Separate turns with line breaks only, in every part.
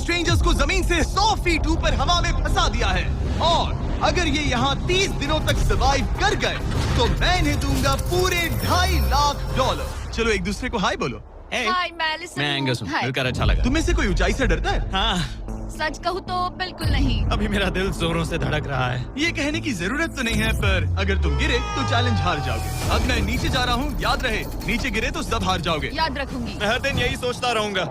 Strangers को जमीन से 100 फीट ऊपर हवा में फंसा दिया है और अगर ये यहाँ 30 दिनों तक सर्वाइव कर गए तो मैं इन्हें दूंगा पूरे $2.5 लाख। चलो एक दूसरे को हाय बोलो।
हाय मैं एलिसन
मैं एंगस हूँ,
हाय।
मिलकर अच्छा लगा।
तुम्हें से कोई ऊंचाई से डरता है?
हाँ,
सच कहूँ तो बिल्कुल नहीं।
अभी मेरा दिल जोरों से धड़क रहा है।
ये कहने की जरूरत तो नहीं है, पर अगर तुम गिरे तो चैलेंज हार जाओगे। अब मैं नीचे जा रहा हूँ, याद रहे नीचे गिरे तो सब हार जाओगे।
याद रखूंगी।
मैं हर दिन यही सोचता रहूंगा।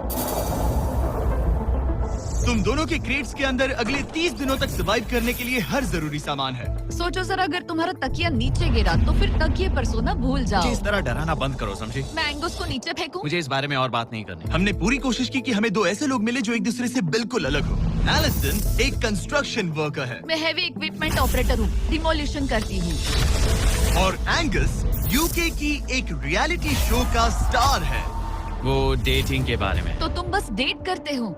तुम दोनों के क्रेट्स के अंदर अगले 30 दिनों तक सर्वाइव करने के लिए हर जरूरी सामान है।
सोचो सर, अगर तुम्हारा तकिया नीचे गिरा तो फिर तकिए पर सोना भूल
मुझे
जाओ।
इस तरह डराना बंद करो, समझी?
मैं एंगस को नीचे फेंकूं?
मुझे इस बारे में और बात नहीं करनी।
हमने पूरी कोशिश की कि हमें दो ऐसे लोग मिले जो एक दूसरे से बिल्कुल अलग हो। एलिसन एक कंस्ट्रक्शन वर्कर है
मैं हेवी इक्विपमेंट ऑपरेटर हूँ, डिमोलिशन करती हूँ।
और एंगस यूके की एक रियलिटी शो का स्टार है।
वो डेटिंग के बारे में।
तो तुम बस डेट करते हो?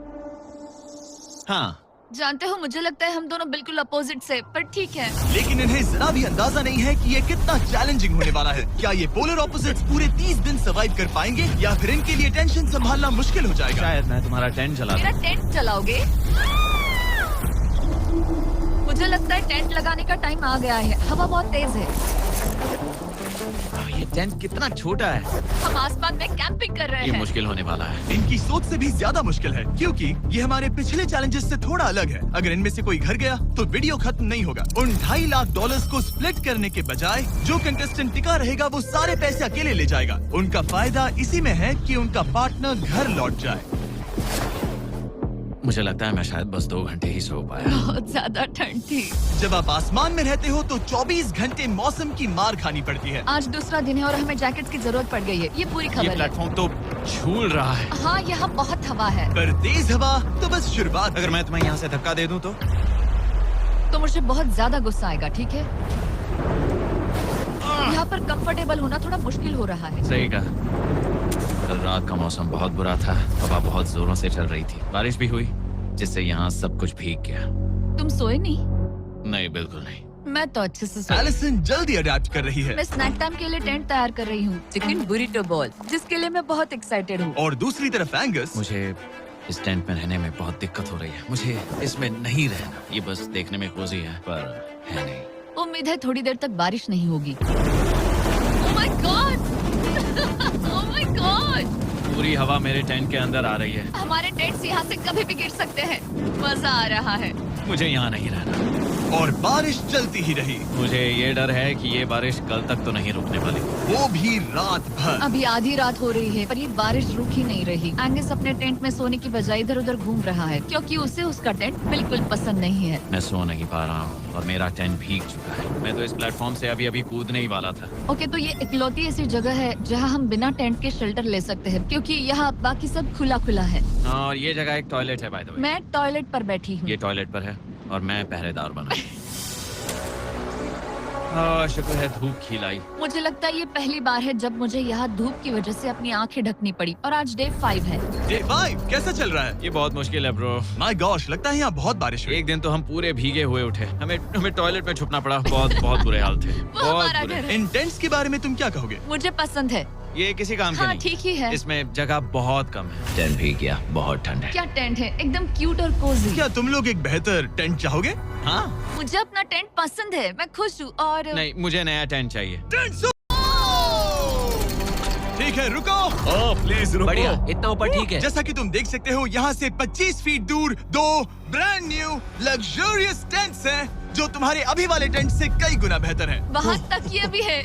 हाँ,
जानते हो, मुझे लगता है हम दोनों बिल्कुल अपोजिट से, पर ठीक है।
लेकिन इन्हें जरा भी अंदाजा नहीं है कि ये कितना चैलेंजिंग होने वाला है। क्या ये पोलर ऑपोजिट्स पूरे 30 दिन सर्वाइव कर पाएंगे या फिर इनके लिए टेंशन संभालना मुश्किल हो जाएगा?
शायद मैं तुम्हारा टेंट चला
मेरा
दूं।
टेंट चलाओगे? मुझे लगता है टेंट लगाने का टाइम आ गया है। हवा बहुत तेज है।
ये टेंट कितना छोटा है।
हम आसमान में कैंपिंग कर रहे
ये
हैं।
मुश्किल होने वाला है।
इनकी सोच से भी ज्यादा मुश्किल है, क्योंकि ये हमारे पिछले चैलेंजेस से थोड़ा अलग है। अगर इनमें से कोई घर गया तो वीडियो खत्म नहीं होगा। उन $2.5 लाख को स्प्लिट करने के बजाय जो कंटेस्टेंट टिका रहेगा वो सारे पैसे अकेले ले जाएगा। उनका फायदा इसी में है कि उनका पार्टनर घर लौट जाए।
मुझे लगता है मैं शायद बस 2 घंटे ही सो पाया।
बहुत ज्यादा ठंड थी।
जब आप आसमान में रहते हो तो 24 घंटे मौसम की मार खानी पड़ती है।
आज दूसरा दिन है और हमें जैकेट्स की जरूरत पड़ गई है। ये पूरी
ये
खबर है।
प्लेटफॉर्म तो झूल रहा है।
हाँ, यहाँ बहुत हवा है।
पर तेज हवा तो बस शुरुआत।
अगर मैं तुम्हें यहाँ से धक्का दे दूं
तो मुझे बहुत ज्यादा गुस्सा आएगा, ठीक है? यहाँ पर कंफर्टेबल होना थोड़ा मुश्किल हो रहा है।
सही कहा। कल रात का मौसम बहुत बुरा था। हवा बहुत जोरों से चल रही थी। बारिश भी हुई, जिससे यहाँ सब कुछ भीग गया।
तुम सोए नहीं?
नहीं, बिल्कुल नहीं।
मैं तो अच्छे से सोई।
एलिसन जल्दी अडेप्ट कर रही है
मैं स्नैक टाइम के लिए टेंट तैयार कर रही हूँ, चिकन बुरिटो बॉल, जिसके लिए मैं बहुत एक्साइटेड हूँ।
और दूसरी तरफ एंगस।
मुझे इस टेंट में रहने में बहुत दिक्कत हो रही है। मुझे इसमें नहीं रहना। ये बस देखने में कोजी है, पर है नहीं।
उम्मीद है थोड़ी देर तक बारिश नहीं होगी। Oh my God! Oh my God!
पूरी हवा मेरे टेंट के अंदर आ रही है।
हमारे टेंट्स यहाँ से कभी भी गिर सकते हैं। मजा आ रहा है।
मुझे यहाँ नहीं रहना।
और बारिश चलती ही रही,
मुझे ये डर है कि ये बारिश कल तक तो नहीं रुकने वाली।
वो भी रात भर।
अभी आधी रात हो रही है, पर ये बारिश रुक ही नहीं रही। एंगस अपने टेंट में सोने की बजाय इधर उधर घूम रहा है, क्योंकि उसे उसका टेंट बिल्कुल पसंद नहीं है।
मैं सो नहीं पा रहा हूँ और मेरा टेंट भीग चुका है। मैं तो इस प्लेटफॉर्म से अभी कूदने ही वाला था।
ओके, तो ये इकलौती ऐसी जगह है जहाँ हम बिना टेंट के शेल्टर ले सकते हैं, क्योंकि यहाँ बाकी सब खुला खुला है।
और ये जगह एक टॉयलेट है, बाय द वे।
मैं टॉयलेट पर बैठी हूँ।
ये टॉयलेट पर है और मैं पहरेदार बना। शुक्र है धूप खिलाई।
मुझे लगता है ये पहली बार है जब मुझे यहाँ धूप की वजह से अपनी आंखें ढकनी पड़ी। और आज डे 5 है।
डे 5 कैसा चल रहा है?
ये बहुत मुश्किल है ब्रो।
माय गॉश, लगता है यहाँ बहुत बारिश हुई।
एक दिन तो हम पूरे भीगे हुए उठे। हमें टॉयलेट में छुपना पड़ा। बहुत बुरे हाल थे।
वो
बहुत
हमारा
बुरे।
घर है।
इन टेंट्स के बारे में तुम क्या कहोगे?
मुझे पसंद है।
ये किसी काम के
हाँ,
नहीं।
ठीक ही है।
इसमें जगह बहुत कम है। टेंट भीग गया, बहुत ठंड है।
क्या टेंट है, एकदम क्यूट और कोजी।
क्या तुम लोग एक बेहतर टेंट चाहोगे?
हाँ?
मुझे अपना टेंट पसंद है, मैं खुश हूँ। और
नहीं, मुझे नया टेंट चाहिए।
टेंट ठीक है, रुको। प्लीज रुको।
बढ़िया, इतना ऊपर ठीक है।
जैसा कि तुम देख सकते हो, यहाँ से 25 फीट दूर 2 ब्रांड न्यू लग्जरियस टेंट्स हैं, जो तुम्हारे अभी वाले टेंट से कई गुना बेहतर हैं।
वहाँ तक ये भी है।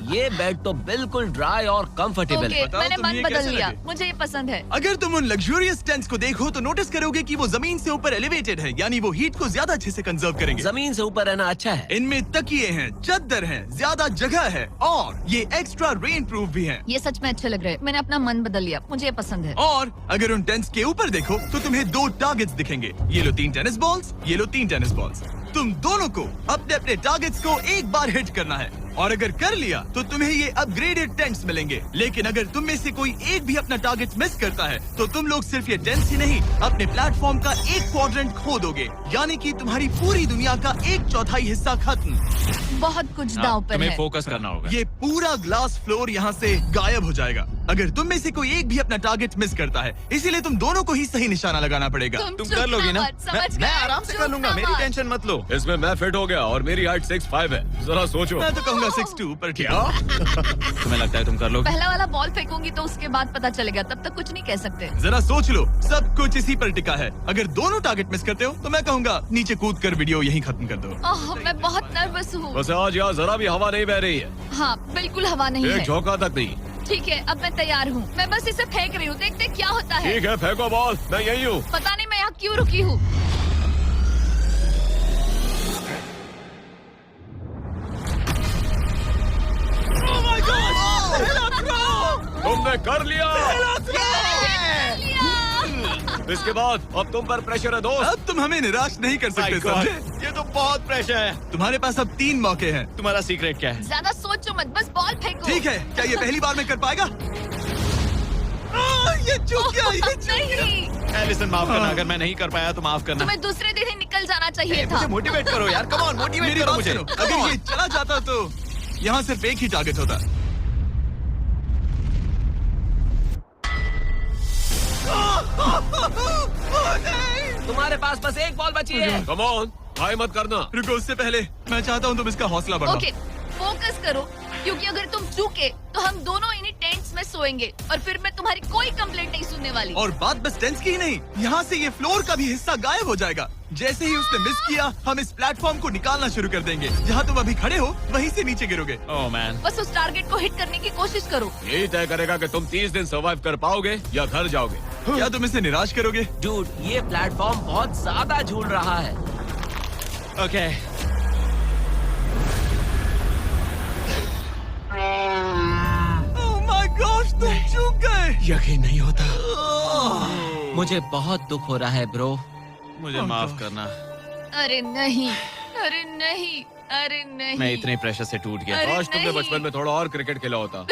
ये बेड तो बिल्कुल ड्राई और कंफर्टेबल
ओके,
है।
बताओ
मैंने
तुम्हें
मन
ये
बदल
कैसे
लिया।
लगे?
मुझे ये पसंद है।
अगर तुम उन लग्जरियस टेंट्स को देखो तो नोटिस करोगे कि वो जमीन से ऊपर एलिवेटेड है, यानी वो हीट को ज्यादा अच्छे से कंजर्व करेंगे।
जमीन से ऊपर रहना अच्छा है।
इनमें तकिए हैं, चद्दर हैं, ज्यादा जगह है और ये एक्स्ट्रा रेन प्रूफ भी हैं।
ये सच में अच्छे लग रहे हैं। मैंने अपना मन बदल लिया, मुझे ये पसंद है।
और अगर उन टेंट्स के ऊपर देखो तो तुम्हें 2 टारगेट्स दिखेंगे। ये लो 3 टेनिस बॉल्स, ये लो 3 टेनिस बॉल्स। तुम दोनों को अपने अपने टारगेट्स को एक बार हिट करना है, और अगर कर लिया तो तुम्हें ये अपग्रेडेड टेंट्स मिलेंगे। लेकिन अगर तुम में से कोई एक भी अपना टारगेट मिस करता है तो तुम लोग सिर्फ ये टेंट्स ही नहीं, अपने प्लेटफॉर्म का एक क्वाड्रेंट खो दोगे, यानी कि तुम्हारी पूरी दुनिया का 1/4 हिस्सा खत्म।
बहुत कुछ दांव पर
तुम्हें
है।
फोकस करना होगा।
ये पूरा ग्लास फ्लोर यहाँ से गायब हो जाएगा। अगर तुम में से कोई एक भी अपना टारगेट मिस करता है, इसीलिए तुम दोनों को ही सही निशाना लगाना पड़ेगा।
तुम कर लोगी ना? मैं आराम से कर लूंगा, मेरी टेंशन मत लो।
इसमें मैं फिट हो गया और मेरी हाइट 6'5" है। जरा सोचो।
मैं तो कहूँगा 6'2", पर क्या?
तुम्हें लगता है तुम कर लोगे?
पहला वाला बॉल फेंकूंगी तो उसके बाद पता चलेगा, तब तक कुछ नहीं कह सकते।
जरा सोच लो, सब कुछ इसी पर टिका है। अगर दोनों टारगेट मिस करते हो तो मैं कहूँगा नीचे कूद कर वीडियो यहीं खत्म कर दो।
ओह, मैं बहुत नर्वस हूँ।
बस आज यहाँ जरा भी हवा नहीं बह रही है,
हाँ, बिल्कुल हवा नहीं
एक
है।
झोंका तक नहीं।
ठीक है, अब मैं तैयार हूँ। मैं बस इसे फेंक रही हूँ, देखते क्या होता है।
ठीक है, फेंको बॉल, मैं यही हूँ।
पता नहीं मैं यहाँ क्यों रुकी हूँ।
तुमने कर लिया। इसके बाद अब तुम पर प्रेशर है दोस्त।
अब तुम हमें निराश नहीं कर सकते, समझे?
ये तो बहुत प्रेशर है।
तुम्हारे पास अब 3 मौके हैं।
तुम्हारा सीक्रेट क्या है?
ज्यादा सोचो मत, बस बॉल फेंको।
ठीक है, क्या ये पहली बार में कर पाएगा? ये चूक गया, ये चूक गया।
नहीं,
एलिसन माफ करना, अगर मैं नहीं कर पाया तो माफ करना।
तुम्हें दूसरे दिन ही निकल जाना चाहिए था।
मुझे मोटिवेट करो यार, कम ऑन, मोटिवेट
मेरी
करो
बात
मुझे।
सुनो, अगर ये चला जाता तो यहाँ सिर्फ एक ही टारगेट होता।
तुम्हारे पास बस एक बॉल बची है। कम ऑन, हाई मत करना।
रुको, उससे पहले मैं चाहता हूँ तुम इसका हौसला बढ़ाओ।
ओके, फोकस करो, क्योंकि अगर तुम चूके तो हम दोनों इन्हीं टेंट्स में सोएंगे और फिर मैं तुम्हारी कोई कंप्लेंट नहीं सुनने वाली।
और बात बस टेंस की ही नहीं, यहाँ से ये फ्लोर का भी हिस्सा गायब हो जाएगा। जैसे ही उसने मिस किया, हम इस प्लेटफॉर्म को निकालना शुरू कर देंगे। जहाँ तुम अभी खड़े हो, वहीं से नीचे गिरोगे।
ओह मैन,
बस उस टारगेट को हिट करने की कोशिश करो।
यही तय करेगा कि तुम 30 दिन सर्वाइव कर पाओगे या घर जाओगे।
क्या तुम इसे निराश करोगे?
डूड, ये प्लेटफॉर्म बहुत ज्यादा झूल रहा है।
ओके।
ओह माय गॉश, तुम चूक गए।
यकीन नहीं होता।
मुझे बहुत दुख हो रहा है ब्रो।
मुझे माफ करना,
अरे नहीं, अरे नहीं, अरे नहीं।
मैं इतने प्रेशर से टूट गया।
अरे
काश तुमने
नहीं।
बचपन में थोड़ा और क्रिकेट खेला होता।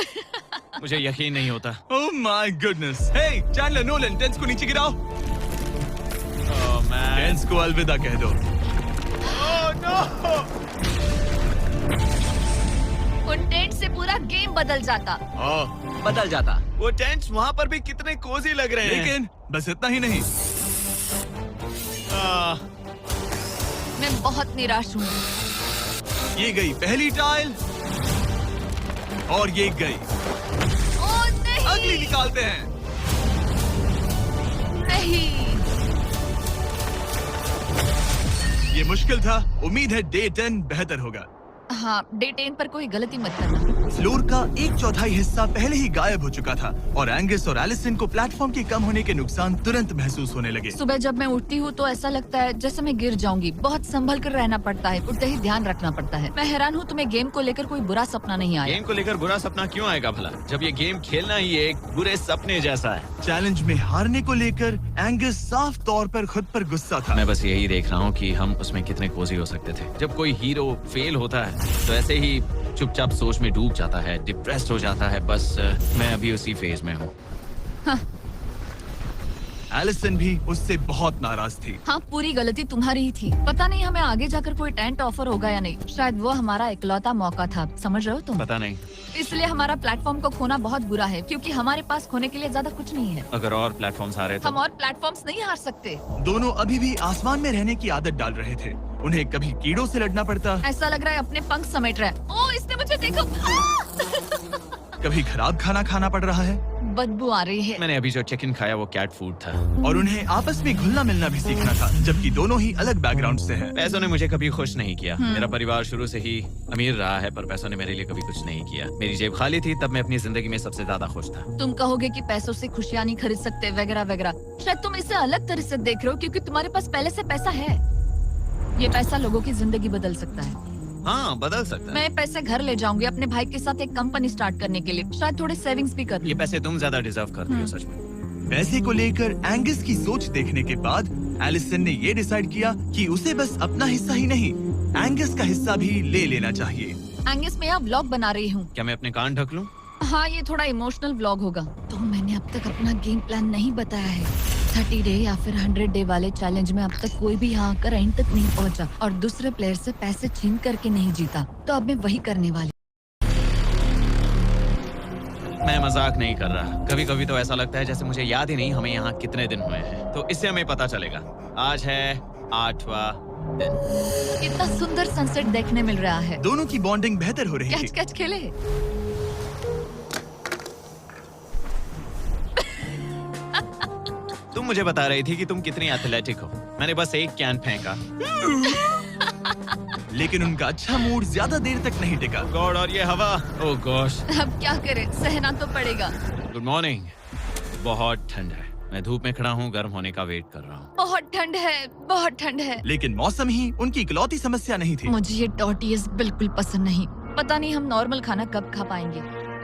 मुझे यकीन नहीं होता।
Oh my goodness. Hey Chandler, Nolan, tents को नीचे गिराओ।
ओह मैन,
टेंस को अलविदा कह दो।
उन टेंट से पूरा गेम बदल जाता।
हाँ, बदल जाता।
वो टेंट्स वहाँ पर भी कितने कोजी लग रहे हैं।
लेकिन बस इतना ही नहीं,
मैं बहुत निराश हूँ।
ये गई पहली टाइल और ये गई
ओह नहीं,
अगली। निकालते हैं।
नहीं।
ये मुश्किल था, उम्मीद है डे 10 बेहतर होगा।
हाँ, डे 10 पर कोई गलती मत करना।
फ्लोर का 1/4 हिस्सा पहले ही गायब हो चुका था और एंगस और एलिसन को प्लेटफॉर्म के कम होने के नुकसान तुरंत महसूस होने लगे।
सुबह जब मैं उठती हूँ तो ऐसा लगता है जैसे मैं गिर जाऊंगी। बहुत संभल कर रहना पड़ता है, उठते ही ध्यान रखना पड़ता है। मैं हैरान हूँ तुम्हें गेम को लेकर कोई बुरा सपना नहीं आया।
गेम को लेकर बुरा सपना क्यों आएगा भला, जब ये गेम खेलना ही एक बुरे सपने जैसा है।
चैलेंज में हारने को लेकर एंगस साफ तौर पर खुद पर गुस्सा था।
मैं बस यही देख रहा हूँ कि हम उसमें कितने कोजी हो सकते थे। जब कोई हीरो फेल होता है तो ऐसे ही चुपचाप सोच में डूब जाता है, डिप्रेस्ड हो जाता है। बस मैं अभी उसी फेज में हूँ।
एलिसन भी उससे बहुत नाराज थी।
हाँ, पूरी गलती तुम्हारी ही थी। पता नहीं हमें आगे जाकर कोई टेंट ऑफर होगा या नहीं। शायद वो हमारा इकलौता मौका था, समझ रहे हो तुम?
पता नहीं,
इसलिए हमारा प्लेटफॉर्म को खोना बहुत बुरा है, क्योंकि हमारे पास खोने के लिए ज्यादा कुछ नहीं है।
अगर और प्लेटफॉर्म्स आ रहे
हम
तो
और प्लेटफॉर्म्स नहीं हार सकते।
दोनों अभी भी आसमान में रहने की आदत डाल रहे थे। उन्हें कभी कीड़ों से लड़ना पड़ता,
ऐसा लग रहा है अपने पंख समेट रहा है। ओह, इसने मुझे देखो।
कभी खराब खाना खाना पड़ रहा है
बदबू आ रही है।
मैंने अभी जो चिकन खाया वो कैट फूड था।
और उन्हें आपस में घुलना मिलना भी सीखना था, जबकि दोनों ही अलग बैकग्राउंड से हैं।
पैसों ने मुझे कभी खुश नहीं किया। मेरा परिवार शुरू से ही अमीर रहा है, पर पैसों ने मेरे लिए कभी कुछ नहीं किया। मेरी जेब खाली थी तब मैं अपनी जिंदगी में सबसे ज्यादा खुश था।
तुम कहोगे कि पैसों से खुशियां नहीं खरीद सकते वगैरह वगैरह। शायद तुम इसे अलग तरह से देख रहे हो, क्योंकि तुम्हारे पास पहले से पैसा है। ये पैसा लोगों की जिंदगी बदल सकता है।
हाँ, बदल सकता है।
मैं पैसे घर ले जाऊंगी अपने भाई के साथ एक कंपनी स्टार्ट करने के लिए। शायद थोड़े सेविंग्स भी कर
ये
लूं।
पैसे तुम ज्यादा डिजर्व करती हो सच में।
पैसे को लेकर एंगस की सोच देखने के बाद एलिसन ने ये डिसाइड किया कि उसे बस अपना हिस्सा ही नहीं, एंगस का हिस्सा भी ले लेना चाहिए।
एंगस, मैं यहाँ व्लॉग बना रही हूँ।
क्या मैं अपने कान ढक लूं?
हाँ, ये थोड़ा इमोशनल व्लॉग होगा। तो मैंने अब तक अपना गेम प्लान नहीं बताया है। 30 डे या फिर 100 डे वाले चैलेंज में अब तक कोई भी यहाँ आकर एंड तक नहीं पहुँचा और दूसरे प्लेयर से पैसे छीन करके नहीं जीता। तो अब मैं वही करने वाली।
मैं मजाक नहीं कर रहा। कभी कभी तो ऐसा लगता है जैसे मुझे याद ही नहीं हमें यहाँ कितने दिन हुए हैं। तो इससे हमें पता चलेगा। आज है 8वां दिन।
कितना सुंदर सनसेट देखने मिल रहा है।
दोनों की बॉन्डिंग बेहतर हो रही
कैच
है।
कैच खेले।
तुम मुझे बता रही थी कि तुम कितनी एथलेटिक हो। मैंने बस एक कैन फेंका।
लेकिन उनका अच्छा मूड ज्यादा देर तक नहीं टिका।
गॉड, और ये हवा। ओह गॉश।
अब क्या करें, सहना तो पड़ेगा।
Good morning. बहुत ठंड है। मैं धूप में खड़ा हूँ, गर्म होने का वेट कर रहा हूँ।
बहुत ठंड है, बहुत ठंड है।
लेकिन मौसम ही उनकी इकलौती समस्या नहीं थी।
मुझे ये टॉर्टियस बिल्कुल पसंद नहीं। पता नहीं हम नॉर्मल खाना कब खा पाएंगे।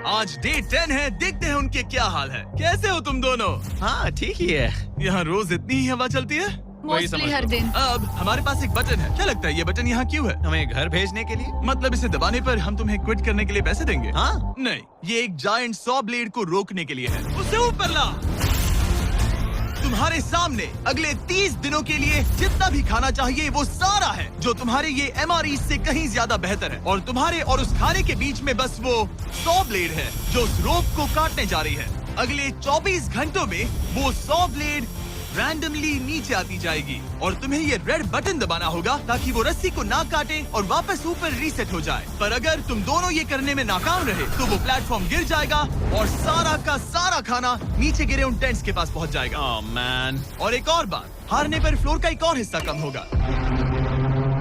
आज डे 10 है, देखते हैं उनके क्या हाल है। कैसे हो तुम दोनों?
हाँ ठीक ही है।
यहाँ रोज इतनी ही हवा चलती है?
वही
मोस्टली
समझ
हर
लो।
दिन।
अब हमारे पास एक बटन है। क्या लगता है ये बटन यहाँ क्यों है?
हमें घर भेजने के लिए।
मतलब इसे दबाने पर हम तुम्हें क्विट करने के लिए पैसे देंगे?
हाँ।
नहीं, ये एक जायंट सॉ ब्लेड को रोकने के लिए है। उसे ऊपर ला। तुम्हारे सामने अगले 30 दिनों के लिए जितना भी खाना चाहिए वो सारा है, जो तुम्हारे ये MRE से कहीं ज्यादा बेहतर है। और तुम्हारे और उस खाने के बीच में बस वो सॉ ब्लेड है जो उस रोप को काटने जा रही है। अगले 24 घंटों में वो सॉ ब्लेड रैंडमली नीचे आती जाएगी और तुम्हें ये रेड बटन दबाना होगा ताकि वो रस्सी को ना काटे और वापस ऊपर रीसेट हो जाए। पर अगर तुम दोनों ये करने में नाकाम रहे तो वो प्लेटफॉर्म गिर जाएगा और सारा का सारा खाना नीचे गिरे उन टेंट्स के पास पहुंच जाएगा।
Oh man.
और एक और बात, हारने पर फ्लोर का एक और हिस्सा कम होगा।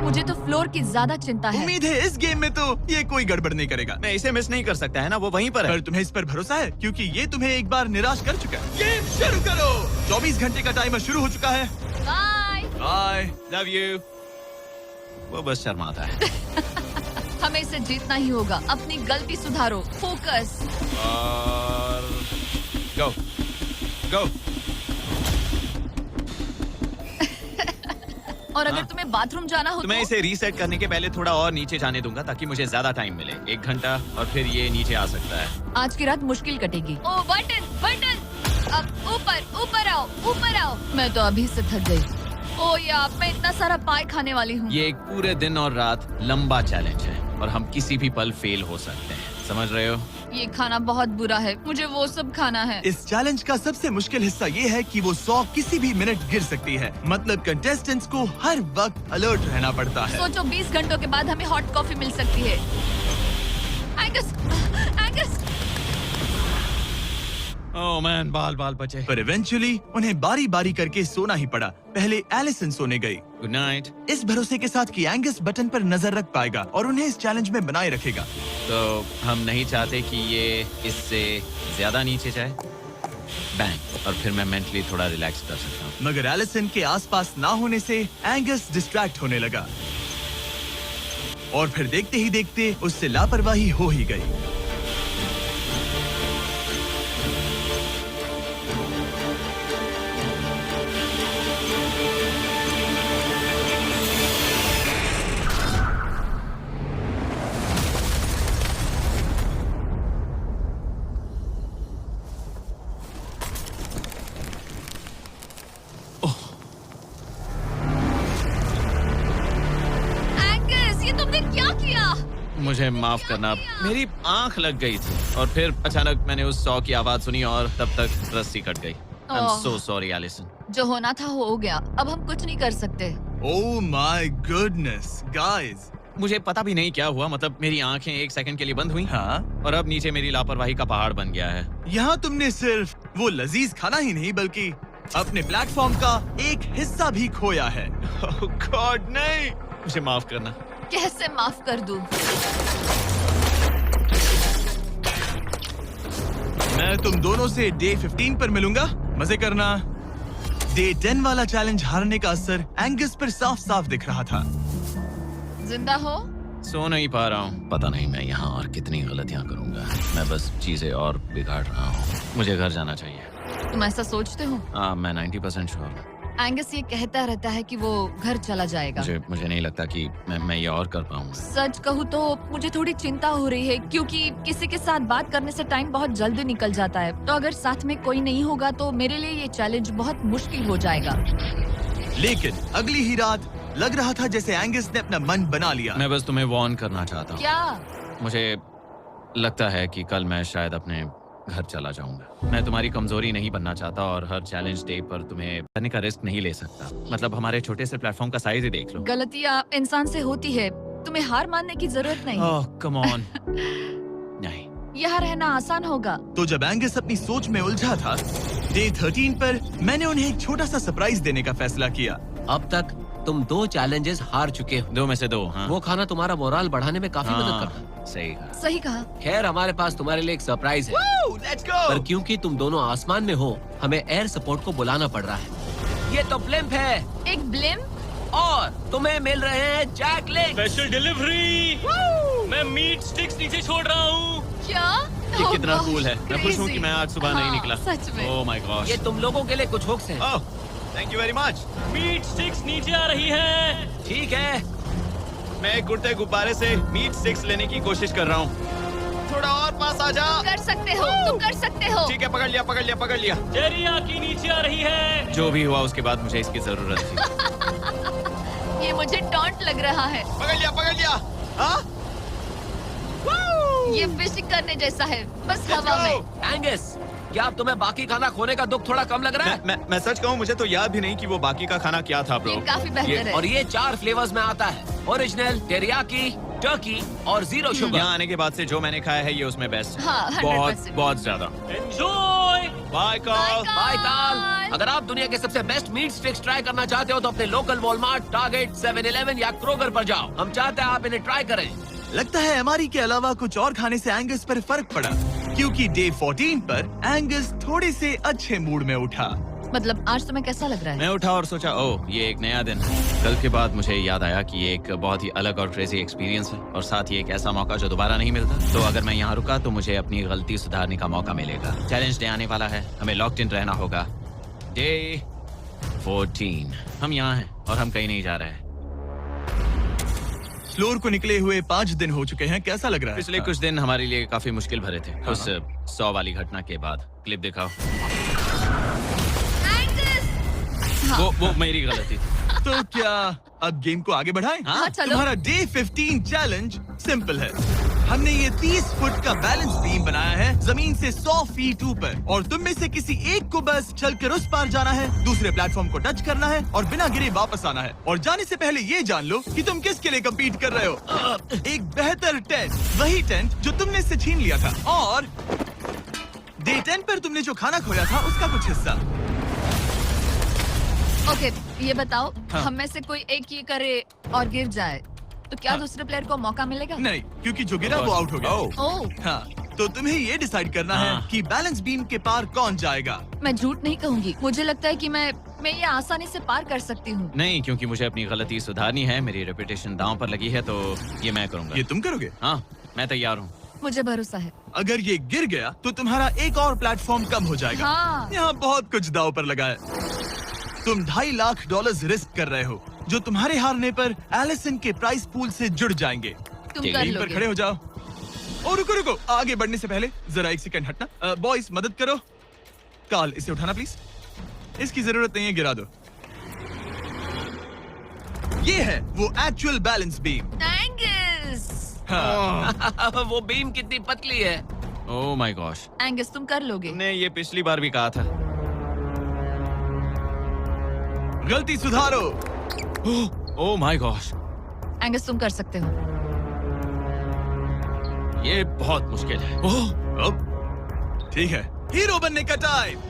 मुझे तो फ्लोर की ज्यादा चिंता है।
उम्मीद है इस गेम में तो ये कोई गड़बड़ नहीं करेगा।
मैं इसे मिस नहीं कर सकता है ना, वो वहीं पर है।
पर तुम्हें इस पर भरोसा है क्योंकि ये तुम्हें एक बार निराश कर चुका है। गेम शुरू करो। 24 घंटे का टाइमर शुरू हो चुका है।
बाय।
बाय।
Love you. वो बस शर्माता है।
हमें इसे जीतना ही होगा। अपनी गलती सुधारो। फोकस।
और गो गो।
और अगर तुम्हें बाथरूम जाना हो
तो मैं इसे रीसेट करने के पहले थोड़ा और नीचे जाने दूंगा ताकि मुझे ज्यादा टाइम मिले। 1 घंटा और फिर ये नीचे आ सकता है।
आज की रात मुश्किल कटेगी। ओ बटन बटन। अब ऊपर ऊपर आओ, ऊपर आओ। मैं तो अभी से थक गई। ओ यार, मैं इतना सारा पाई खाने वाली हूँ।
ये एक पूरे दिन और रात लंबा चैलेंज है और हम किसी भी पल फेल हो सकते हैं। समझ रहे हो?
ये खाना बहुत बुरा है। मुझे वो सब खाना है।
इस चैलेंज का सबसे मुश्किल हिस्सा ये है कि वो 100 किसी भी मिनट गिर सकती है। मतलब कंटेस्टेंट्स को हर वक्त अलर्ट रहना पड़ता है।
सोचो 20 घंटों के बाद हमें हॉट कॉफी मिल सकती है। Angus, Angus.
ओह मैन, बाल बाल बचे।
पर इवेंचुअली उन्हें बारी बारी करके सोना ही पड़ा। पहले एलिसन सोने गई,
गुड नाइट।
इस भरोसे के साथ कि एंगस बटन पर नजर रख पाएगा और उन्हें इस चैलेंज में बनाए रखेगा।
तो हम नहीं चाहते कि ये इससे ज्यादा नीचे जाए। बैंग। और फिर मैं मेंटली थोड़ा रिलैक्स कर सकता हूँ।
मगर एलिसन के आसपास ना होने से एंगस डिस्ट्रैक्ट होने लगा और फिर देखते ही देखते उससे लापरवाही हो ही गई।
मुझे माफ करना, मेरी आंख लग गई थी और फिर अचानक मैंने उस सॉ की आवाज सुनी और तब तक रस्सी कट गई। I'm so sorry, Allison.
जो होना था हो गया। अब हम कुछ नहीं कर सकते।
Oh my goodness, guys.
मुझे पता भी नहीं क्या हुआ। मतलब मेरी आंखें 1 सेकंड के लिए बंद हुई।
हाँ?
और अब नीचे मेरी लापरवाही का पहाड़ बन गया है।
यहाँ तुमने सिर्फ वो लजीज खाना ही नहीं बल्कि अपने प्लेटफॉर्म का एक हिस्सा भी खोया है।
Oh God, नहीं। मुझे माफ करना।
कैसे माफ कर दूं?
मैं तुम दोनों से डे 15 पर मिलूंगा। मजे करना। डे 10 वाला चैलेंज हारने का असर एंगस पर साफ साफ दिख रहा था।
जिंदा हो?
सो नहीं पा रहा हूँ। पता नहीं मैं यहाँ और कितनी गलतियाँ करूँगा। मैं बस चीजें और बिगाड़ रहा हूँ। मुझे घर जाना चाहिए।
तुम ऐसा सोचते हो?
हाँ, मैं 90% श्योर हूँ।
एंगस ये कहता रहता है कि वो घर चला जाएगा।
मुझे नहीं लगता कि मैं ये और कर पाऊंगा।
सच कहूँ तो मुझे थोड़ी चिंता हो रही है क्योंकि किसी के साथ बात करने से टाइम बहुत जल्दी निकल जाता है। तो अगर साथ में कोई नहीं होगा तो मेरे लिए ये चैलेंज बहुत मुश्किल हो जाएगा।
लेकिन अगली ही रात लग रहा था जैसे एंगस ने अपना मन बना लिया।
मैं बस तुम्हें वार्न करना चाहता हूँ।
क्या?
मुझे लगता है कि कल मैं शायद अपने घर चला जाऊंगा। मैं तुम्हारी कमजोरी नहीं बनना चाहता और हर चैलेंज डे पर तुम्हें करने का रिस्क नहीं ले सकता। मतलब हमारे छोटे से प्लेटफॉर्म का साइज ही देख लो।
गलतियाँ इंसान से होती है, तुम्हें हार मानने की जरूरत नहीं।
ओह कम ऑन। नहीं,
यहाँ रहना आसान होगा।
तो जब एंगस अपनी सोच में उलझा था, डे 13 पर मैंने उन्हें एक छोटा सा सरप्राइज देने का फैसला किया।
अब तक तुम 2 चैलेंजेस हार चुके हो।
2 में से 2। हाँ
वो खाना तुम्हारा मोराल बढ़ाने में काफी मदद करता है।
सही कहा।
सही कहा।
खैर हमारे पास तुम्हारे लिए एक सरप्राइज है।
लेट्स
पर
गो।
क्योंकि तुम दोनों आसमान में हो, हमें एयर सपोर्ट को बुलाना पड़ रहा है। ये तो ब्लिम्प है
एक ब्लिम।
और तुम्हें मिल रहे हैं जैक लिंक।
Special delivery. मैं मीट स्टिक्स नीचे छोड़ रहा हूँ।
क्या?
ये
Oh
कितना
gosh,
कूल है। मैं खुश हूँ कि
crazy।
मैं आज सुबह नहीं
हाँ,
निकला।
सच में।
Oh my gosh.
ये तुम लोगों के लिए कुछ हुक्स हैं।
Oh thank you very much.
Meat sticks नीचे आ रही है।
ठीक है,
मैं एक उड़ते गुब्बारे से मीट स्टिक्स लेने की कोशिश कर रहा हूँ। थोड़ा और पास आ जा।
कर सकते हो, तुम कर सकते हो।
ठीक है, पकड़ लिया पकड़ लिया पकड़ लिया।
टेरियाकी नीचे आ रही है।
जो भी हुआ उसके बाद मुझे इसकी जरूरत थी।
ये मुझे टॉन्ट लग रहा है।
पकड़ लिया पकड़ लिया। हाँ?
ये फिशिंग करने जैसा है, बस हवा में।
एंगस, क्या अब तुम्हें बाकी खाना खोने का दुख थोड़ा कम लग रहा है?
मैं सच कहूँ, मुझे तो याद भी नहीं कि वो बाकी का खाना क्या था ब्रो।
ये काफी बेहतर है।
और ये 4 फ्लेवर्स में आता है, ओरिजिनल, टेरियाकी, टर्की और 0 शुगर।
यहाँ आने के बाद से जो मैंने खाया है ये उसमें बेस्ट है।
हाँ, 100%।
बहुत बहुत ज्यादा।
एंजॉय।
Bye call.
बाय ताल। अगर आप दुनिया के सबसे बेस्ट मीट स्टिक्स ट्राई करना चाहते हो तो अपने लोकल वॉलमार्ट, टारगेट, 7-Eleven या क्रोगर पर जाओ। हम चाहते हैं आप इन्हें ट्राई करें।
लगता है एमआरई के अलावा कुछ और खाने से एंगस पर फर्क पड़ा, क्योंकि डे 14 पर एंगस थोड़े से अच्छे मूड में उठा।
मतलब आज तुम्हें कैसा लग रहा है?
मैं उठा और सोचा, ओह ये एक नया दिन है। कल के बाद मुझे याद आया कि ये एक बहुत ही अलग और क्रेजी एक्सपीरियंस है और साथ ही एक ऐसा मौका जो दोबारा नहीं मिलता। तो अगर मैं यहाँ रुका तो मुझे अपनी गलती सुधारने का मौका मिलेगा। चैलेंज डे आने वाला है, हमें लॉक्ड इन रहना होगा। डे 14 हम यहाँ हैं और हम कहीं नहीं जा रहे हैं।
फ्लोर को निकले हुए 5 दिन हो चुके हैं, कैसा लग रहा है?
पिछले कुछ दिन हमारे लिए काफी मुश्किल भरे थे। उस 100 वाली घटना के बाद। क्लिप दिखाओ। वो मेरी गलती थी।
तो क्या अब गेम को आगे बढ़ाएं?
हाँ, चलो।
तुम्हारा डे 15 चैलेंज सिंपल है। हमने ये 30 फुट का बैलेंस बीम बनाया है जमीन से 100 फीट ऊपर, और तुम में से किसी एक को बस चलकर उस पार जाना है, दूसरे प्लेटफॉर्म को टच करना है और बिना गिरे वापस आना है। और जाने से पहले ये जान लो कि तुम किसके लिए कम्पीट कर रहे हो। एक बेहतर टेंट, वही टेंट जो तुमने इससे छीन लिया था, और डे 10 पर तुमने जो खाना खोया था उसका कुछ हिस्सा।
ओके, ये बताओ,
हाँ।
हम में से कोई एक ये करे और गिर जाए तो क्या
हाँ।
दूसरे प्लेयर को मौका मिलेगा?
नहीं, क्योंकि जो गिरा वो आउट हो गया।
ओह,
हाँ, तो तुम्हें ये डिसाइड करना है
हाँ।
कि बैलेंस बीम के पार कौन जाएगा।
मैं झूठ नहीं कहूंगी, मुझे लगता है कि मैं ये आसानी से पार कर सकती हूँ।
नहीं, क्योंकि मुझे अपनी गलती सुधारनी है। मेरी रेपुटेशन दांव पर लगी है, तो ये मैं करूंगा।
ये तुम करोगे?
हाँ, मैं तैयार हूँ।
मुझे भरोसा है।
अगर ये गिर गया तो तुम्हारा एक और प्लेटफॉर्म कम हो जाएगा।
हाँ।
यहाँ बहुत कुछ दाव पर लगा है। तुम $2.5 लाख रिस्क कर रहे हो, जो तुम्हारे हारने पर एलिसन के प्राइस पूल से जुड़ जाएंगे।
तुम
ठीक
कर
है,
टीम पर
लोगे।
खड़े हो जाओ। और रुको रुको, आगे बढ़ने से पहले जरा 1 सेकंड हटना। बॉयज मदद करो। कार्ल, इसे उठाना प्लीज। इसकी जरूरत नहीं है, गिरा दो। ये है वो एक्चुअल बैलेंस बीम।
एंगस,
हाँ।
वो बीम कितनी पतली है।
ओह माय गॉश।
एंगस तुम कर लोगे।
तुमने ये पिछली बार भी कहा था।
गलती सुधारो।
ओह माय गॉश,
एंगस तुम कर सकते हो।
ये बहुत मुश्किल है।
अब ठीक है, हीरो बनने का टाइम।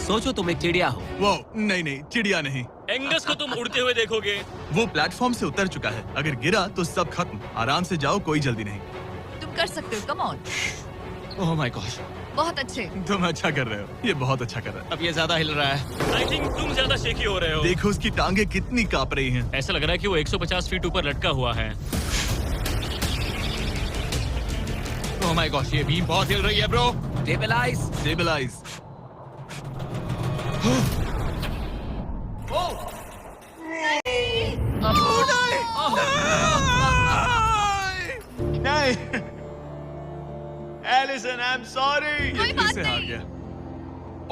सोचो तुम एक चिड़िया हो।
वो नहीं, चिड़िया नहीं।
एंगस को तुम उड़ते हुए देखोगे।
वो प्लेटफॉर्म से उतर चुका है। अगर गिरा तो सब खत्म। आराम से जाओ, कोई जल्दी नहीं।
तुम कर सकते हो, come on.
Oh my gosh,
बहुत अच्छे।
तुम अच्छा कर रहे हो, ये बहुत अच्छा कर रहा है।
अब ये ज्यादा हिल रहा है।
आई थिंक तुम ज्यादा शेकी हो रहे हो।
देखो उसकी टांगे कितनी कांप रही हैं।
ऐसा लग रहा है कि वो 150 फीट ऊपर लटका हुआ है।
ओह माय गॉश, ये बीम बहुत हिल रही है ब्रो।
स्टेबलाइज।
स्टेबलाइज। नहीं, एलिसन, आई एम सॉरी।
कोई बात
हार
नहीं।
गया।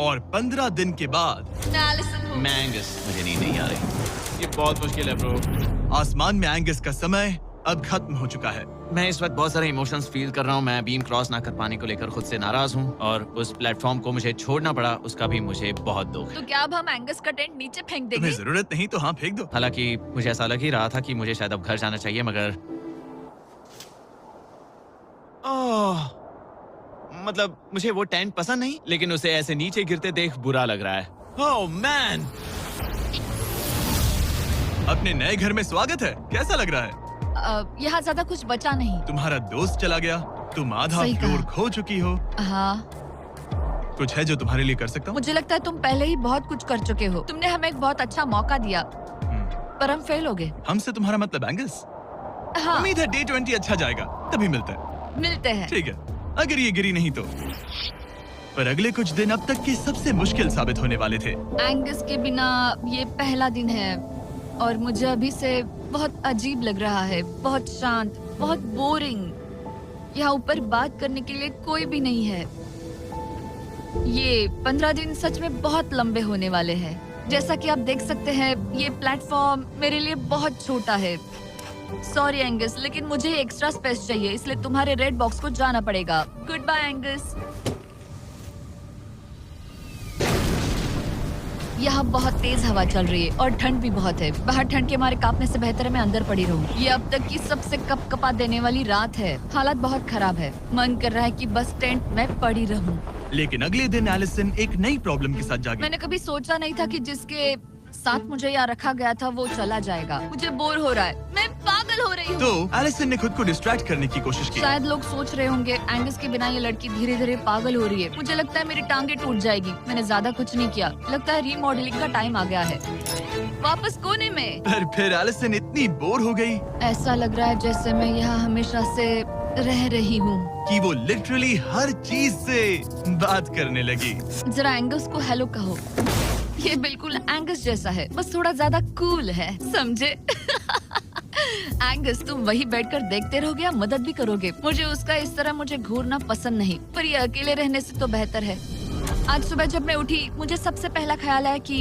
और 15 दिन के बाद
मैं एलिसन हूँ।
मैं एंगस, मुझे नींद नहीं आ रही। ये बहुत मुश्किल है ब्रो।
आसमान में एंगस का समय अब खत्म हो चुका है।
मैं इस वक्त बहुत सारे इमोशंस फील कर रहा हूँ। मैं बीम क्रॉस ना कर पाने को लेकर खुद से नाराज हूँ और उस प्लेटफॉर्म को मुझे छोड़ना पड़ा, उसका भी मुझे बहुत दुख है।
तो क्या अब हम एंगस का टेंट नीचे फेंक देंगे?
तुम्हें जरूरत नहीं तो हाँ फेंक दो।
हालांकि मुझे ऐसा लग ही रहा था कि मुझे शायद अब घर जाना चाहिए, मगर मतलब मुझे वो टेंट पसंद नहीं, लेकिन उसे ऐसे नीचे गिरते देख बुरा लग रहा है। Oh man!
अपने नए घर में स्वागत है। कैसा लग रहा है?
यहाँ ज्यादा कुछ बचा नहीं।
तुम्हारा दोस्त चला गया, तुम आधा
सही
फ्लोर
कहा।
खो चुकी हो।
हाँ,
कुछ है जो तुम्हारे लिए कर सकता हूँ?
मुझे लगता है तुम पहले ही बहुत कुछ कर चुके हो। तुमने हमें एक बहुत अच्छा मौका दिया, पर हम फेल हो गए।
हमसे तुम्हारा मतलब एंगस?
हाँ,
उम्मीद है डे 20 अच्छा जाएगा, तभी मिलते हैं।
मिलते हैं।
ठीक है, अगर ये गिरी नहीं तो। पर अगले कुछ दिन अब तक के सबसे मुश्किल साबित होने वाले थे।
एंगस के बिना ये पहला दिन है और मुझे अभी से बहुत अजीब लग रहा है, बहुत शांत, बहुत बोरिंग। यहाँ ऊपर बात करने के लिए कोई भी नहीं है। ये 15 दिन सच में बहुत लंबे होने वाले हैं। जैसा कि आप देख सकते हैं, ये प्लेटफॉर्म मेरे लिए बहुत छोटा है। सॉरी एंगस, लेकिन मुझे एक्स्ट्रा स्पेस चाहिए, इसलिए तुम्हारे रेड बॉक्स को जाना पड़ेगा। Goodbye Angus. यहाँ बहुत तेज हवा चल रही है और ठंड भी बहुत है। बाहर ठंड के मारे कांपने से बेहतर है मैं अंदर पड़ी रहूं। ये अब तक की सबसे कपकपा देने वाली रात है। हालात बहुत खराब है। मन कर रहा है कि बस टेंट में पड़ी रहूं।
लेकिन अगले दिन एलिसन एक नई प्रॉब्लम के साथ जागी।
मैंने कभी सोचा नहीं था कि जिसके साथ मुझे यहाँ रखा गया था वो चला जाएगा। मुझे बोर हो रहा है, मैं पागल हो रही हूँ।
तो एलिसन ने खुद को डिस्ट्रैक्ट करने की कोशिश की।
शायद लोग सोच रहे होंगे एंगस के बिना ये लड़की धीरे धीरे पागल हो रही है। मुझे लगता है मेरी टांगे टूट जाएगी। मैंने ज्यादा कुछ नहीं किया, लगता है रीमॉडलिंग का टाइम आ गया है। वापस कोने में।
पर फिर एलिसन इतनी बोर हो गई
ऐसा लग रहा है जैसे मैं यहाँ हमेशा से रह रही हूँ।
कि वो लिटरली हर चीज से बात करने लगी।
जरा एंगस को हेलो कहो। ये बिल्कुल एंगस जैसा है, बस थोड़ा ज्यादा कूल है, समझे? एंगस, तुम वही बैठकर देखते रहोगे या मदद भी करोगे? मुझे उसका इस तरह मुझे घूरना पसंद नहीं, पर ये अकेले रहने से तो बेहतर है। आज सुबह जब मैं उठी, मुझे सबसे पहला ख्याल आया कि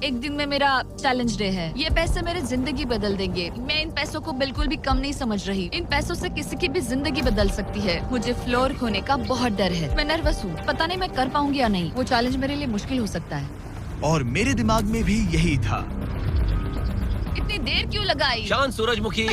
एक दिन में मेरा चैलेंज डे है। ये पैसे मेरी जिंदगी बदल देंगे। मैं इन पैसों को बिल्कुल भी कम नहीं समझ रही। इन पैसों से किसी की भी जिंदगी बदल सकती है। मुझे फ्लोर खोने का बहुत डर है। मैं नर्वस हूँ, पता नहीं मैं कर पाऊंगी या नहीं। वो चैलेंज मेरे लिए मुश्किल हो सकता है।
और मेरे दिमाग में भी यही था।
इतनी देर क्यों लगाई?
शांत सूरजमुखी।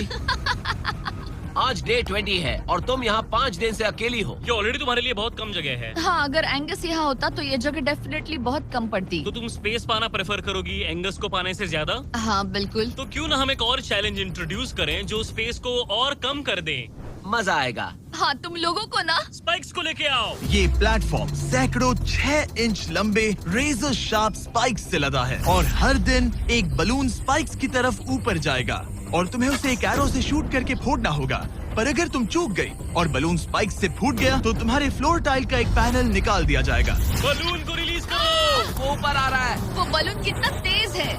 आज डे 20 है और तुम यहाँ 5 दिन से अकेली हो।
ये ऑलरेडी तुम्हारे लिए बहुत कम जगह है।
हाँ, अगर एंगस यहाँ होता तो ये जगह डेफिनेटली बहुत कम पड़ती।
तो तुम स्पेस पाना प्रेफर करोगी एंगस को पाने से ज्यादा?
हाँ बिल्कुल।
तो क्यों ना हम एक और चैलेंज इंट्रोड्यूस करें जो स्पेस को और कम कर दे।
मजा आएगा।
हाँ, तुम लोगों को ना
स्पाइक्स को लेके आओ।
ये प्लेटफॉर्म सैकड़ों 6 इंच लंबे रेजर शार्प स्पाइक्स से लदा है और हर दिन एक बलून स्पाइक्स की तरफ ऊपर जाएगा और तुम्हें उसे एक एरो से शूट करके फोड़ना होगा। पर अगर तुम चूक गई और बलून स्पाइक्स से फूट गया तो तुम्हारे फ्लोर टाइल का एक पैनल निकाल दिया जाएगा।
बलून को रिलीज करो।
वो ऊपर आ रहा है।
वो बलून कितना तेज है।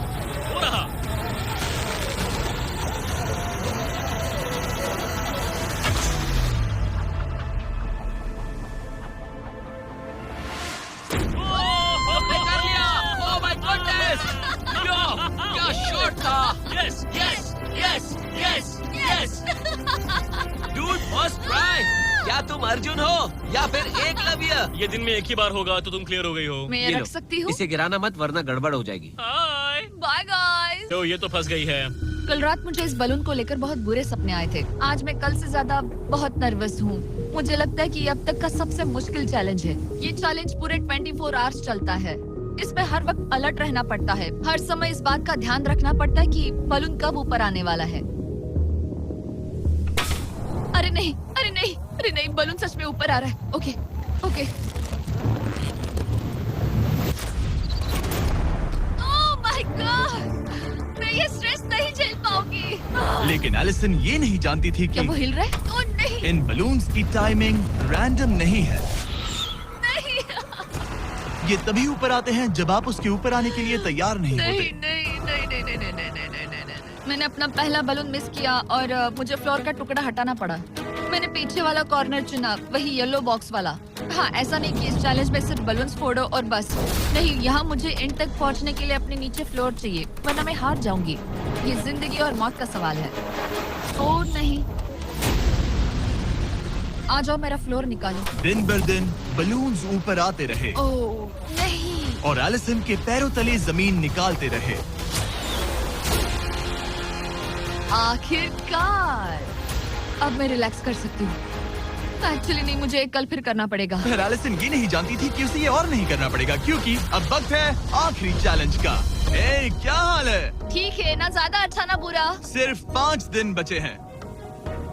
हो रहा।
कर लिया। Oh my goodness. क्या शॉट था।
Yes yes yes yes yes.
Dude, first try. क्या तुम अर्जुन हो या फिर एकलव्य?
ये दिन में एक ही बार होगा तो तुम क्लियर हो गई हो।
मैं
ये
ये
लो,
रख सकती हूँ?
इसे गिराना मत वरना गड़बड़ हो जाएगी।
हाय।
Bye guys.
तो ये तो फंस गई है।
कल रात मुझे इस बलून को लेकर बहुत बुरे सपने आए थे। आज मैं कल से ज्यादा बहुत नर्वस हूँ। मुझे लगता है कि ये अब तक का सबसे मुश्किल चैलेंज है। ये चैलेंज पूरे 24 आवर्स चलता है। इसमें हर वक्त अलर्ट रहना पड़ता है। हर समय इस बात का ध्यान रखना पड़ता है कि बलून कब ऊपर आने वाला है। अरे नहीं, अरे नहीं, अरे नहीं, बलून सच में ऊपर आ रहा है। Okay, okay. Oh my God, मैं ये स्ट्रेस नहीं झेल पाऊंगी।
लेकिन एलिसन ये नहीं जानती थी
क्या
कि
वो हिल रहा है? ओह नहीं,
इन बलून्स की टाइमिंग रैंडम नहीं है।
नहीं,
ये तभी ऊपर आते हैं जब आप उसके ऊपर आने के लिए तैयार नहीं
नहीं,
होते।
नहीं, नहीं, नहीं, नहीं, नहीं, नहीं, नहीं, नहीं, नहीं, नहीं। मैंने अपना पहला बलून मिस किया और मुझे फ्लोर का टुकड़ा हटाना पड़ा। मैंने पीछे वाला कॉर्नर चुना, वही येलो बॉक्स वाला। हाँ, ऐसा नहीं कि इस चैलेंज में सिर्फ बलून्स फोड़ो और बस। नहीं, यहाँ मुझे एंड तक पहुँचने के लिए अपने नीचे फ्लोर चाहिए, वरना मैं हार जाऊंगी। ये जिंदगी और मौत का सवाल है। ओ नहीं, आ जाओ मेरा फ्लोर निकालो।
दिन बर दिन बलून्स ऊपर आते रहे
ओ नहीं,
और एलिसन के पैरों तले जमीन निकालते रहे।
आखिरकार अब मैं रिलैक्स कर सकती हूँ। एक्चुअली नहीं, मुझे कल फिर करना पड़ेगा।
पर एलिसन ये नहीं जानती थी कि उसे ये और नहीं करना पड़ेगा, क्योंकि अब वक्त है आखिरी चैलेंज का। ए, क्या हाल है?
ठीक है, ना ज्यादा अच्छा ना बुरा।
सिर्फ 5 दिन बचे हैं।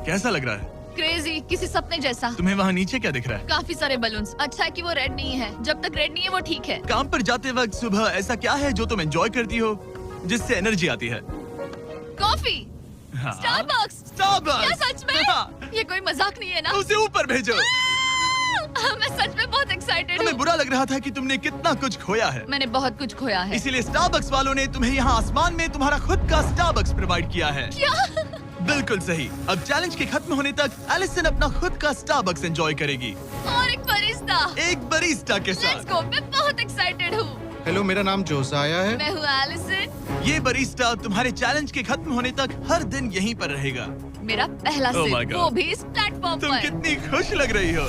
कैसा लग रहा है?
क्रेजी, किसी सपने जैसा।
तुम्हें वहाँ नीचे क्या दिख रहा है?
काफी सारे बलून्स। अच्छा है कि वो रेड नहीं है। जब तक रेड नहीं है वो ठीक है।
काम पर जाते वक्त सुबह ऐसा क्या है जो तुम एंजॉय करती हो, जिससे एनर्जी आती है?
कॉफी।
हाँ।
स्टारबक्स।
स्टारबक्स।
क्या सच में?
हाँ।
ये कोई मजाक नहीं है ना?
उसे ऊपर भेजो।
मैं सच में बहुत एक्साइटेड
हमें
हूँ।
बुरा लग रहा था कि तुमने कितना कुछ खोया है,
मैंने बहुत कुछ खोया है।
इसीलिए स्टारबक्स वालों ने तुम्हें यहाँ आसमान में तुम्हारा खुद का स्टारबक्स प्रोवाइड किया है।
क्या?
बिल्कुल सही। अब चैलेंज के खत्म होने तक एलिसन अपना खुद का स्टारबक्स एंजॉय करेगी,
और एक बरिस्ता।
एक बरिस्टा के
लेट्स
साथ।
गो, मैं बहुत एक्साइटेड हूँ।
हेलो, मेरा नाम जोसाया है।
मैं हूँ एलिसन।
ये बरिस्टा तुम्हारे चैलेंज के खत्म होने तक हर दिन यहीं पर रहेगा।
मेरा पहला
Oh my
सिप,
God.
वो भी इस प्लेटफॉर्म
तुम
पर।
कितनी खुश लग रही हो।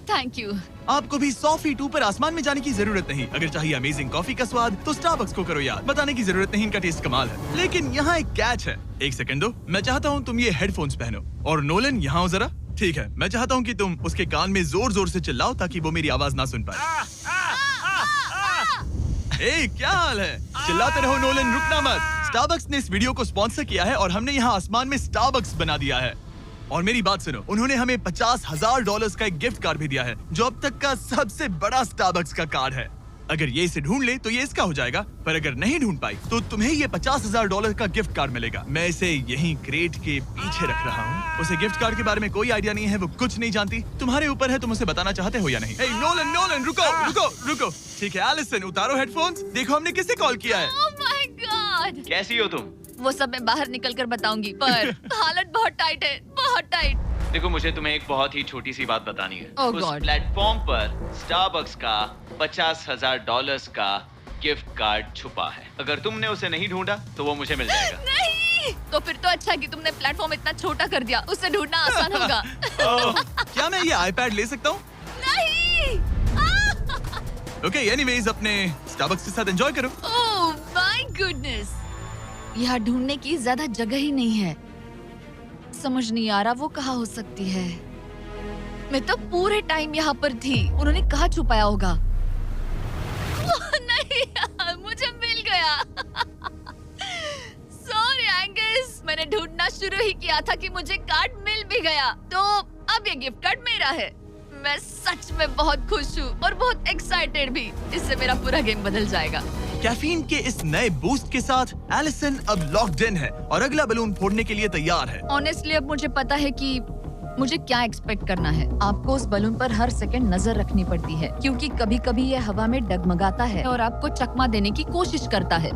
Thank you.
आपको भी 100 फीट ऊपर आसमान में जाने की जरूरत नहीं। अगर चाहिए अमेजिंग कॉफी का स्वाद तो स्टारबक्स को करो याद। बताने की जरूरत नहीं, इनका टेस्ट कमाल है। लेकिन यहाँ एक कैच है। एक सेकंड दो, मैं चाहता हूँ तुम ये हेडफोन्स पहनो। और नोलन यहाँ आओ जरा। ठीक है, मैं चाहता हूँ कि तुम उसके कान में जोर जोर से चिल्लाओ ताकि वो मेरी आवाज ना सुन पाए। ए, क्या हाल है? चिल्लाते रहो नोलन, रुकना मत। स्टारबक्स ने इस वीडियो को स्पॉन्सर किया है और हमने यहाँ आसमान में स्टारबक्स बना दिया है। और मेरी बात सुनो, उन्होंने हमें $50,000 का एक गिफ्ट कार्ड भी दिया है, जो अब तक का सबसे बड़ा स्टारबक्स का कार्ड है। अगर ये इसे ढूंढ ले तो ये इसका हो जाएगा, पर अगर नहीं ढूंढ पाई तो तुम्हें ये $50,000 का गिफ्ट कार्ड मिलेगा। मैं इसे यहीं क्रेट के पीछे रख रहा हूँ। उसे गिफ्ट कार्ड के बारे में कोई आइडिया नहीं है, वो कुछ नहीं जानती। तुम्हारे ऊपर है, तुम उसे बताना चाहते हो या नहीं। हे नोलन, नोलन, रुको रुको रुको। ठीक है एलिसन, उतारो हेडफोन्स। देखो हमने किसे कॉल किया है।
Oh my God.
कैसी हो तुम?
वो सब मैं बाहर निकल कर बताऊंगी, पर हालत बहुत टाइट है, बहुत टाइट।
देखो, मुझे तुम्हें एक बहुत ही छोटी सी बात बतानी है।
Oh
उस
God.
प्लेटफॉर्म पर स्टारबक्स का $50,000 का गिफ्ट कार्ड छुपा है। अगर तुमने उसे नहीं ढूंढा तो वो मुझे मिल जाएगा।
नहीं, तो फिर तो अच्छा है कि तुमने प्लेटफॉर्म इतना छोटा कर दिया, उसे ढूंढना आसान होगा।
ओह, क्या मैं ये आईपैड ले सकता हूँ?
नहीं।
ओके, एनीवेज अपने स्टारबक्स के साथ एंजॉय करो।
ओह माय गुडनेस, यहाँ ढूंढने की ज्यादा जगह ही नहीं है। समझ नहीं आ रहा वो कहाँ हो सकती है। मैं तो पूरे टाइम यहाँ पर थी, उन्होंने कहाँ छुपाया होगा। नहीं, मुझे मिल गया। सॉरी एंगस, मैंने ढूंढना शुरू ही किया था कि मुझे कार्ड मिल भी गया, तो अब ये गिफ्ट कार्ड मेरा है। मैं सच में बहुत खुश हूँ और बहुत एक्साइटेड भी। इससे मेरा पूरा गेम बदल जाएगा।
कैफीन के इस नए बूस्ट के साथ एलिसन अब लॉक्ड इन है और अगला बलून फोड़ने के लिए तैयार है।
ऑनेस्टली अब मुझे पता है कि मुझे क्या एक्सपेक्ट करना है। आपको उस बलून पर हर सेकंड नजर रखनी पड़ती है, क्योंकि कभी-कभी ये हवा में डगमगाता है और आपको चकमा देने की कोशिश करता है।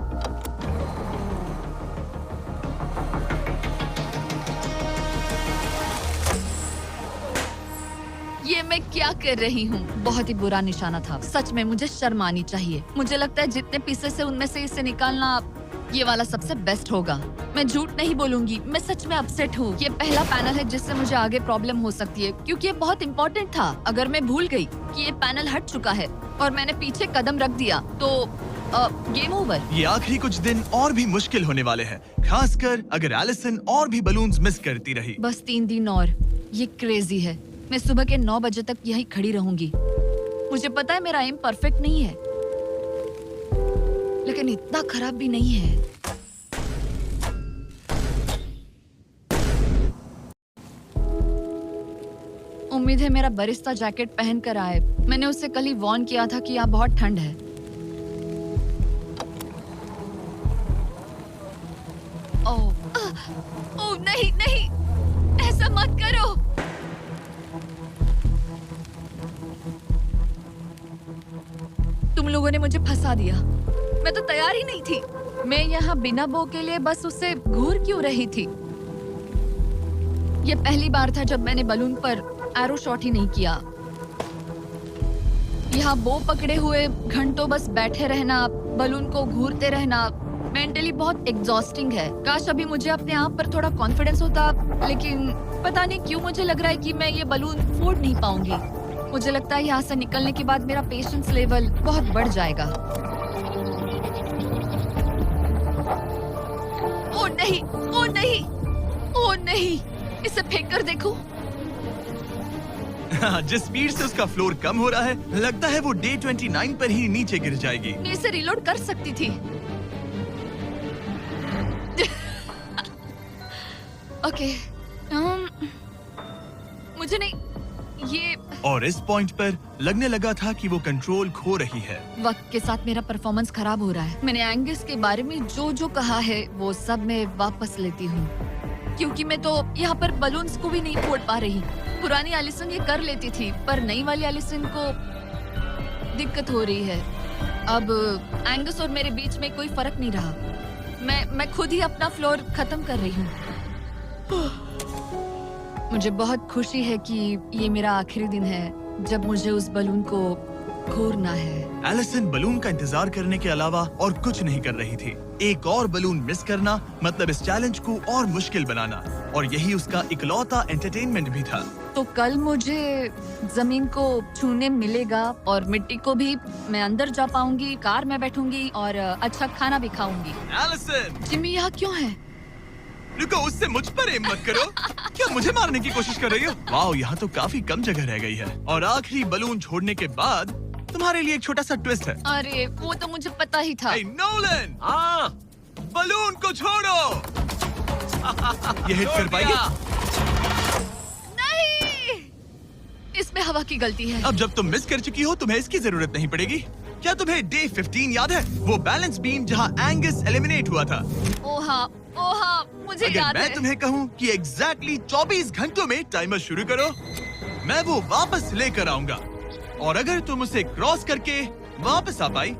ये मैं क्या कर रही हूँ? बहुत ही बुरा निशाना था। सच में मुझे शर्म आनी चाहिए। मुझे लगता है जितने पीसेस है उनमें से इसे निकालना ये वाला सबसे बेस्ट होगा। मैं झूठ नहीं बोलूंगी, मैं सच में अपसेट हूँ। ये पहला पैनल है जिससे मुझे आगे प्रॉब्लम हो सकती है, क्योंकि ये बहुत इम्पोर्टेंट था। अगर मैं भूल गई कि ये पैनल हट चुका है और मैंने पीछे कदम रख दिया तो गेम ओवर।
ये आखिरी कुछ दिन और भी मुश्किल होने वाले हैं, खासकर अगर एलिसन और भी बलून्स मिस करती रही।
बस 3 दिन और। ये क्रेजी है। मैं सुबह के 9 बजे तक यहीं खड़ी रहूंगी। मुझे पता है मेरा एम परफेक्ट नहीं है, लेकिन इतना खराब भी नहीं है। उम्मीद है मेरा बरिस्ता जैकेट पहन कर आए। मैंने उससे कल ही वॉर्न किया था कि यहाँ बहुत ठंड है। ओह नहीं नहीं, ऐसा मत करो। तुम लोगों ने मुझे फंसा दिया। मैं तो तैयार ही नहीं थी। मैं यहाँ बिना बो के लिए बस उससे घूर क्यों रही थी? ये पहली बार था जब मैंने बलून पर एरो शॉट ही नहीं किया। यहाँ बो पकड़े हुए घंटों बस बैठे रहना, बलून को घूरते रहना, मेंटली बहुत एग्जॉस्टिंग है। काश अभी मुझे अपने आप पर थोड़ा कॉन्फिडेंस होता, लेकिन पता नहीं क्यों मुझे लग रहा है कि मैं ये बलून फोड़ नहीं पाऊंगी। मुझे लगता है यहाँ से निकलने के बाद मेरा पेशेंस लेवल बहुत बढ़ जाएगा। ओ नहीं, ओ नहीं, ओ नहीं, इसे फेंक कर देखो।
जिस स्पीड से उसका फ्लोर कम हो रहा है, लगता है वो डे 29 पर ही नीचे गिर जाएगी।
मैं इसे रिलोड कर सकती थी। ओके, मुझे नहीं ये।
और इस पॉइंट पर लगने लगा था कि वो कंट्रोल खो रही है।
वक्त के साथ मेरा परफॉर्मेंस खराब हो रहा है। मैंने एंगस के बारे में जो कहा है वो सब मैं वापस लेती हूँ, क्योंकि मैं तो यहाँ पर बलून्स को भी नहीं फोड़ पा रही। पुरानी एलिसन ये कर लेती थी, पर नई वाली एलिसन को दिक्कत हो रही है। अब एंगस और मेरे बीच में कोई फर्क नहीं रहा। मैं खुद ही अपना फ्लोर खत्म कर रही हूँ। मुझे बहुत खुशी है कि ये मेरा आखिरी दिन है जब मुझे उस बलून को घूरना है।
एलिसन बलून का इंतजार करने के अलावा और कुछ नहीं कर रही थी। एक और बलून मिस करना मतलब इस चैलेंज को और मुश्किल बनाना, और यही उसका इकलौता एंटरटेनमेंट भी था।
तो कल मुझे जमीन को छूने मिलेगा और मिट्टी को भी। मैं अंदर जा पाऊंगी, कार में बैठूंगी और अच्छा खाना भी खाऊंगी।
एलिसन,
जिमी यहाँ क्यों है?
रुको, उससे मुझ पर एम मत करो। क्या मुझे मारने की कोशिश कर रही हो? वाओ, यहाँ तो काफी कम जगह रह गई है। और आखिरी बलून छोड़ने के बाद तुम्हारे लिए एक छोटा सा ट्विस्ट है।
अरे वो तो मुझे पता ही था।
Hey, नोलन,
हाँ,
बलून को छोड़ो। ये हिट कर पाएगी?
नहीं, इसमें हवा की गलती है।
अब जब तुम मिस कर चुकी हो, तुम्हें इसकी जरूरत नहीं पड़ेगी। क्या तुम्हें डे 15 याद है? वो बैलेंस बीम जहाँ एंगस एलिमिनेट हुआ था।
ओ हाँ, मुझे
अगर
याद
मैं
है।
तुम्हें कहूँ कि एग्जैक्टली 24 घंटों में टाइमर शुरू करो, मैं वो वापस लेकर आऊंगा। और अगर तुम उसे क्रॉस करके वापस आ पाई,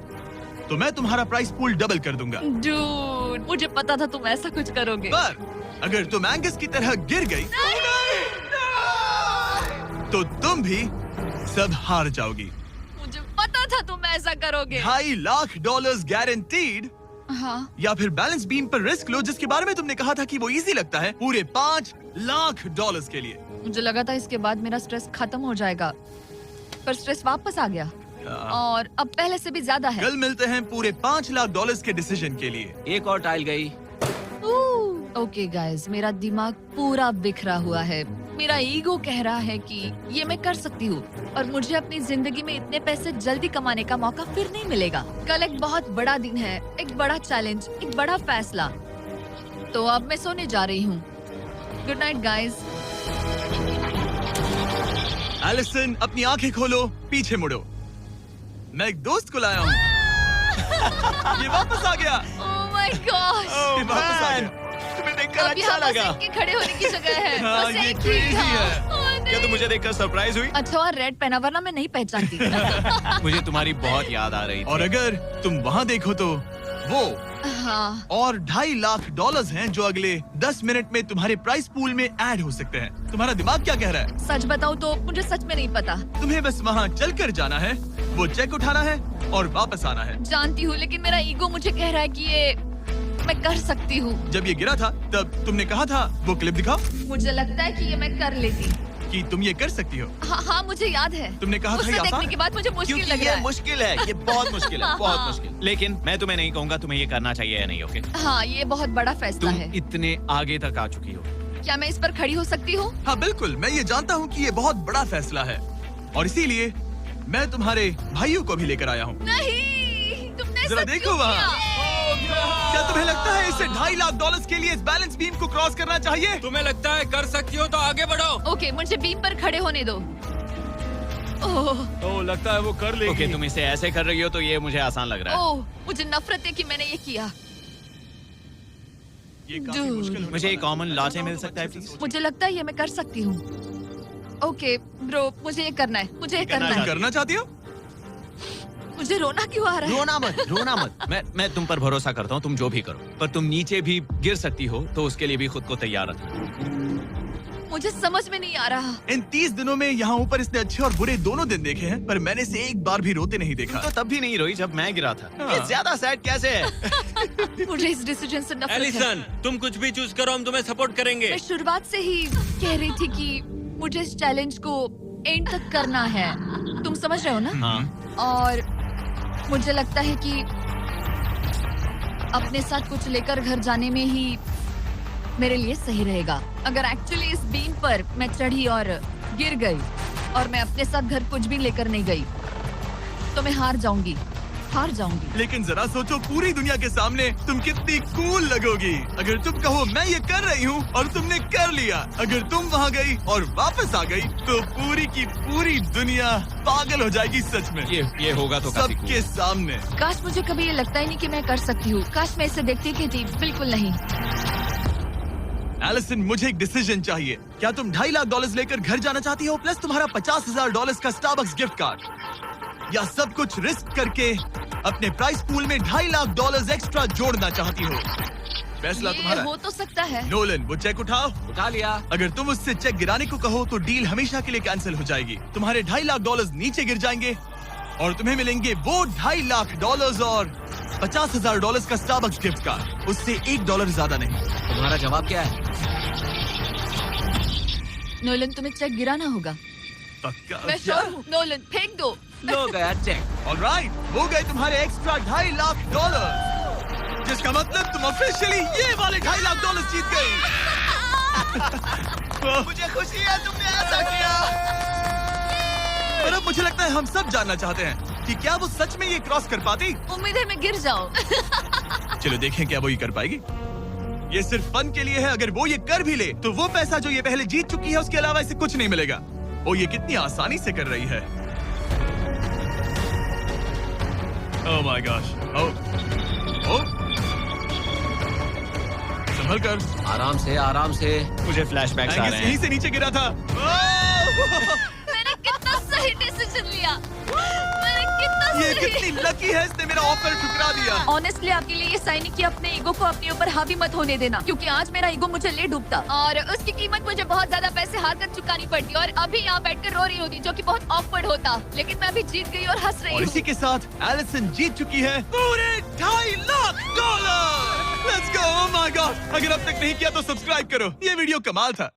तो मैं तुम्हारा प्राइस पूल डबल कर दूंगा।
डूड, मुझे पता था तुम ऐसा कुछ करोगे।
पर अगर तुम एंगस की तरह गिर गई, तो तुम भी सब हार जाओगी।
मुझे पता था तुम ऐसा करोगे।
$2.5 लाख गारंटीड।
हाँ,
या फिर बैलेंस बीम पर रिस्क लो, जिसके बारे में तुमने कहा था कि वो इजी लगता है, पूरे $5 लाख के लिए।
मुझे लगा था इसके बाद मेरा स्ट्रेस खत्म हो जाएगा, पर स्ट्रेस वापस आ गया और अब पहले से भी ज्यादा है।
कल मिलते हैं पूरे $5 लाख के डिसीजन के लिए।
एक और टाइल गई।
ओके गाइस, मेरा दिमाग पूरा बिखरा हुआ है। मेरा ईगो कह रहा है कि ये मैं कर सकती हूँ और मुझे अपनी जिंदगी में इतने पैसे जल्दी कमाने का मौका फिर नहीं मिलेगा। कल एक बहुत बड़ा दिन है, एक बड़ा चैलेंज, एक बड़ा फैसला। तो अब मैं सोने जा रही हूँ। Good night guys.
एलिसन, अपनी आंखें खोलो, पीछे मुड़ो। मैं एक दोस्त को लाया हूँ। ये वापस आ गया।
Oh my God.
ये वापस आ गया। तुम्हें देखकर
अब
अच्छा
यहाँ बस
लगा।
इनके खड़े होने की जगह है।
हाँ,
बस
ये
एक ही
crazy
था।
है।
ओह, नहीं।
क्या तुम मुझे देखकर सरप्राइज हुई?
अच्छा और रेड पहना, वरना मैं नहीं पहचानती।
मुझे तुम्हारी बहुत याद आ रही थी।
और अगर तुम वहाँ देखो तो वो
हाँ,
और $2.5 लाख हैं जो अगले 10 मिनट में तुम्हारे प्राइस पूल में ऐड हो सकते हैं। तुम्हारा दिमाग क्या कह रहा है?
सच बताऊँ तो मुझे सच में नहीं पता।
तुम्हें बस वहाँ चलकर जाना है, वो चेक उठाना है और वापस आना है।
जानती हूँ, लेकिन मेरा ईगो मुझे कह रहा है कि ये मैं कर सकती हूँ।
जब ये गिरा था तब तुमने कहा था, वो क्लिप दिखाओ,
मुझे लगता है कि ये मैं कर लेती।
कि तुम ये कर सकती हो।
हाँ, मुझे याद है।
तुमने कहा था
उसे
ये आसान
देखने के बाद मुझे मुश्किल
क्योंकि
लग रहा
ये
है।
मुश्किल है, ये बहुत मुश्किल है, बहुत
हाँ।
मुश्किल। लेकिन मैं तुम्हें नहीं कहूंगा तुम्हें ये करना चाहिए या नहीं, ओके?
हाँ, ये बहुत बड़ा फैसला
तुम
है।
इतने आगे तक आ चुकी हो।
क्या मैं इस पर खड़ी हो सकती हूँ?
हाँ बिल्कुल, मैं ये जानता हूँ कि ये बहुत बड़ा फैसला है और इसीलिए मैं तुम्हारे भाइयों को भी लेकर आया हूँ।
नहीं, तुमने
जरा
ऐसा
देखो
क्यों
वहाँ।
किया?
क्या तुम्हें लगता है इसे $2.5 लाख के लिए इस बैलेंस बीम को क्रॉस करना चाहिए?
तुम्हें लगता है कर सकती हो तो आगे बढ़ो।
ओके, मुझे बीम पर खड़े होने दो। ओह,
तो लगता है वो कर लेगी।
ओके, तुम इसे ऐसे कर रही हो तो ये मुझे आसान लग रहा है।
ओह, मुझे नफरत है कि मैंने ये किया।
ये काफी
Dude.
मुश्किल होने
मुझे एक
वाला है।
कॉमन लॉटे मिल सकता है प्लीज?
मुझे लगता है ये मैं कर सकती हूँ। ओके ब्रो, मुझे ये करना है, मुझे ये करना
तुम
है।
करना चाहती हो?
मुझे रोना क्यों आ रहा है?
रोना मत, रोना मत। मैं तुम पर भरोसा करता हूँ, तुम जो भी करो, पर तुम नीचे भी गिर सकती हो, तो उसके लिए भी खुद को तैयार रखो।
मुझे समझ में नहीं आ रहा।
इन 30 दिनों में यहाँ ऊपर इसने अच्छे और बुरे दोनों दिन देखे हैं, पर मैंने इसे एक बार भी रोते नहीं देखा।
तो तब भी नहीं रोई जब मैं गिरा था।
हाँ।
ये ज्यादा सैड कैसे है?
मुझे इस डिसीजन से नफरत है।
एलिसन, तुम कुछ भी चूज करो, हम तुम्हें सपोर्ट करेंगे।
मैं शुरुआत से ही कह रही थी कि मुझे इस चैलेंज को एंड तक करना है। तुम समझ रहे हो ना?
हाँ।
और मुझे लगता है कि अपने साथ कुछ लेकर घर जाने में ही मेरे लिए सही रहेगा। अगर एक्चुअली इस बीम पर मैं चढ़ी और गिर गई और मैं अपने साथ घर कुछ भी लेकर नहीं गई तो मैं हार जाऊंगी।
लेकिन जरा सोचो, पूरी दुनिया के सामने तुम कितनी कूल लगोगी अगर तुम कहो मैं ये कर रही हूँ और तुमने कर लिया। अगर तुम वहाँ गई और वापस आ गई तो पूरी की पूरी दुनिया पागल हो जाएगी। सच में
ये होगा तो काफी
सबके सामने।
काश मुझे कभी ये लगता ही नहीं कि मैं कर सकती हूँ। काश मैं इसे देखती की थी। बिल्कुल नहीं।
एलिसन, मुझे एक डिसीजन चाहिए। क्या तुम $2.5 लाख लेकर घर जाना चाहती हो प्लस तुम्हारा $50,000 का स्टारबक्स गिफ्ट कार्ड, या सब कुछ रिस्क करके अपने प्राइस पूल में $2.5 लाख एक्स्ट्रा जोड़ना चाहती हो? फैसला
ये
तुम्हारा
हो तो सकता है।
नोलन, वो चेक उठाओ।
उठा लिया।
अगर तुम उससे चेक गिराने को कहो तो डील हमेशा के लिए कैंसिल हो जाएगी। तुम्हारे $2.5 लाख नीचे गिर जाएंगे और तुम्हें मिलेंगे वो $2.5 लाख और $50,000 का स्टारबक्स गिफ्ट कार्ड। उससे $1 ज्यादा नहीं।
तुम्हारा जवाब क्या है?
नोलन, तुम्हें चेक गिराना होगा।
पक्का?
मैं श्योर हूँ। नोलन, फेंक दो।
लो गया चेक।
ऑलराइट, वो गए तुम्हारे एक्स्ट्रा $2.5 लाख, जिसका मतलब तुम ऑफिशियली ये वाले $2.5 लाख जीत गई। मुझे खुशी है तुमने ऐसा किया। पर अब मुझे लगता है हम सब जानना चाहते हैं कि क्या वो सच में ये क्रॉस कर पाती।
उम्मीद है मैं गिर जाऊं।
चलो देखें क्या वो ये कर पाएगी। ये सिर्फ फन के लिए है। अगर वो ये कर भी ले तो वो पैसा जो ये पहले जीत चुकी है उसके अलावा इसे कुछ नहीं मिलेगा। वो ये कितनी आसानी से कर रही है। ओह माय गॉश। ओह, संभल कर।
आराम से।
मुझे फ्लैशबैक्स आ रहे
यहीं
हैं।
से नीचे गिरा था।
मैंने कितना सही डिसीजन लिया। मैंने कितना
ये
सही।
कितनी लकी है, इसने मेरा ऑफर ठुकरा दिया।
ऑनेस्टली आपके लिए ये साइन कि अपने ईगो को अपने ऊपर हावी मत होने देना, क्योंकि आज मेरा ईगो मुझे ले डूबता और उसकी कीमत मुझे बहुत ज्यादा पैसे हार कर चुकानी पड़ती और अभी यहाँ बैठकर रो रही होती, जो कि बहुत ऑकवर्ड होता। लेकिन मैं अभी जीत गई और हंस रही
और
हूँ।
इसी के साथ एलिसन जीत चुकी है पूरे $2.5 lakh. Let's go. Oh my God, अगर अब तक नहीं किया तो सब्सक्राइब करो। ये वीडियो कमाल था।